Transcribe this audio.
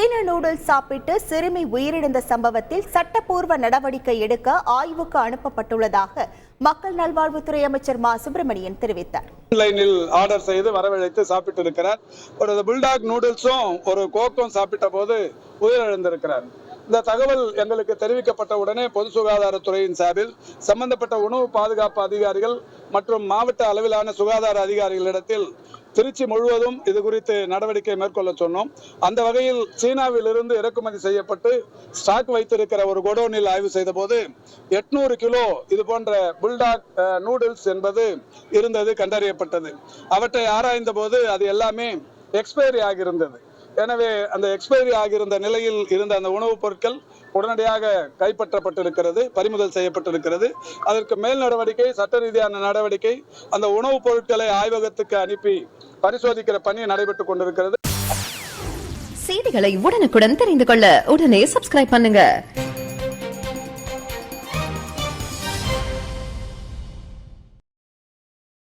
சீன நூடுல்ஸ் சாப்பிட்டு சிறுமி உயிரிழந்த சம்பவத்தில் சட்டப்பூர்வ நடவடிக்கை எடுக்க ஆய்வுக்கு அனுப்பப்பட்டுள்ளதாக மக்கள் நல்வாழ்வுத்துறை அமைச்சர் மா சுப்பிரமணியன் தெரிவித்தார். ஆன்லைனில் ஆர்டர் செய்து வரவழைத்து சாப்பிட்டு இருக்கிறார். ஒரு புல்டாக் நூடுல்ஸும் ஒரு கோக்கும் சாப்பிட்ட போது உயிரிழந்திருக்கிறார். இந்த தகவல் எங்களுக்கு தெரிவிக்கப்பட்ட உடனே பொது சுகாதாரத்துறையின் சார்பில் சம்பந்தப்பட்ட உணவு பாதுகாப்பு அதிகாரிகள் மற்றும் மாவட்ட அளவிலான சுகாதார அதிகாரிகளிடத்தில் திருச்சி முழுவதும் இது குறித்து நடவடிக்கை மேற்கொள்ள சொன்னோம். அந்த வகையில் சீனாவில் இருந்து இறக்குமதி செய்யப்பட்டு ஸ்டாக் வைத்திருக்கிற ஒரு கோடவுனில் ஆய்வு செய்த போது 800 கிலோ இது போன்ற புல்டாக் நூடுல்ஸ் என்பது இருந்தது கண்டறியப்பட்டது. அவற்றை ஆராய்ந்த போது அது எல்லாமே எக்ஸ்பைரி ஆகியிருந்தது. எனவே அந்த எக்ஸ்பைரி ஆகியிருந்த நிலையில் இருந்த அந்த உணவுப் பொருட்கள் உடனடியாக கைப்பற்றப்பட்டிருக்கிறது, பறிமுதல் செய்யப்பட்டிருக்கிறது. அதற்கு மேல் நடவடிக்கை, சட்ட ரீதியான நடவடிக்கை, அந்த உணவுப் பொருட்களை ஆய்வகத்துக்கு அனுப்பி பரிசோதிக்கிற பணி நடைபெற்றுக் கொண்டிருக்கிறது. செய்திகளை உடனுக்குடன் தெரிந்து கொள்ள உடனே சப்ஸ்கிரைப் பண்ணுங்க.